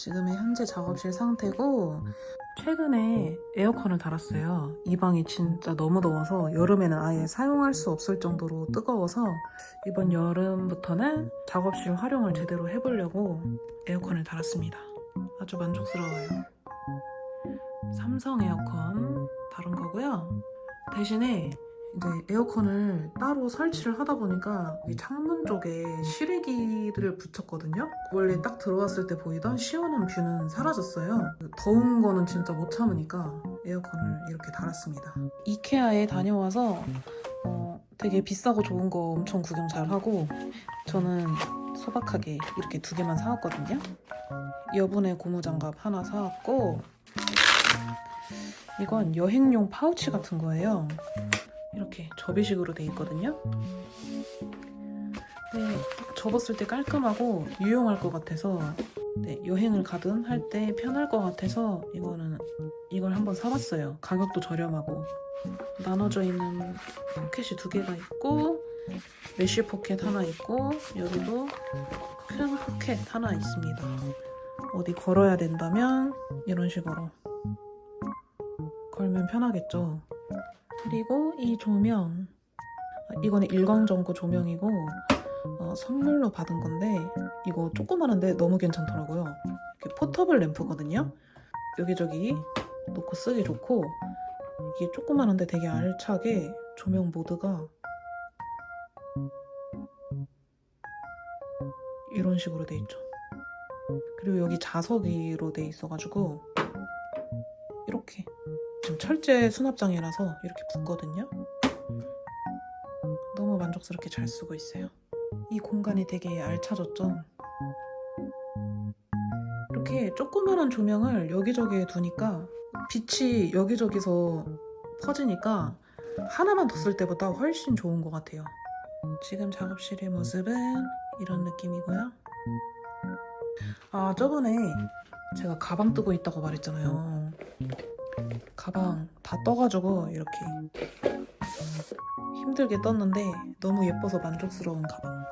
지금의 현재 작업실 상태고, 최근에 에어컨을 달았어요. 이 방이 진짜 너무 더워서 여름에는 아예 사용할 수 없을 정도로 뜨거워서 이번 여름부터는 작업실 활용을 제대로 해보려고 에어컨을 달았습니다. 아주 만족스러워요. 삼성 에어컨 다른 거고요. 대신에 이제 에어컨을 따로 설치를 하다 보니까 이 창문 쪽에 실외기들을 붙였거든요. 원래 딱 들어왔을 때 보이던 시원한 뷰는 사라졌어요. 더운 거는 진짜 못 참으니까 에어컨을 이렇게 달았습니다. 이케아에 다녀와서 되게 비싸고 좋은 거 엄청 구경 잘하고, 저는 소박하게 이렇게 2개만 사왔거든요. 여분의 고무장갑 하나 사왔고, 이건 여행용 파우치 같은 거예요. 이렇게 접이식으로 돼 있거든요. 네, 접었을 때 깔끔하고 유용할 것 같아서, 네, 여행을 가든 할 때 편할 것 같아서 이걸 한번 사봤어요. 가격도 저렴하고 나눠져 있는 포켓이 2개가 있고, 메쉬 포켓 하나 있고, 여기도 큰 포켓 하나 있습니다. 어디 걸어야 된다면 이런 식으로 걸면 편하겠죠. 그리고 이 조명, 이거는 일광전구 조명이고 선물로 받은 건데, 이거 조그마한데 너무 괜찮더라고요. 이렇게 포터블 램프거든요. 여기저기 놓고 쓰기 좋고, 이게 조그마한데 되게 알차게 조명 모드가 이런 식으로 돼 있죠. 그리고 여기 자석으로 돼 있어가지고 이렇게, 지금 철제 수납장이라서 이렇게 붙거든요. 너무 만족스럽게 잘 쓰고 있어요. 이 공간이 되게 알차졌죠. 이렇게 조그마한 조명을 여기저기에 두니까 빛이 여기저기서 퍼지니까 하나만 뒀을 때보다 훨씬 좋은 것 같아요. 지금 작업실의 모습은 이런 느낌이고요. 아, 저번에 제가 가방 뜨고 있다고 말했잖아요. 가방 다 떠가지고 이렇게 힘들게 떴는데 너무 예뻐서 만족스러운 가방.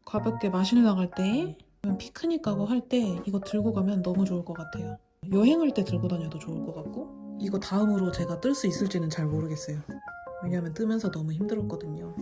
가볍게 마실 나갈 때, 피크닉 가고 할 때 이거 들고 가면 너무 좋을 것 같아요. 여행할 때 들고 다녀도 좋을 것 같고, 이거 다음으로 제가 뜰 수 있을지는 잘 모르겠어요. 왜냐면 뜨면서 너무 힘들었거든요.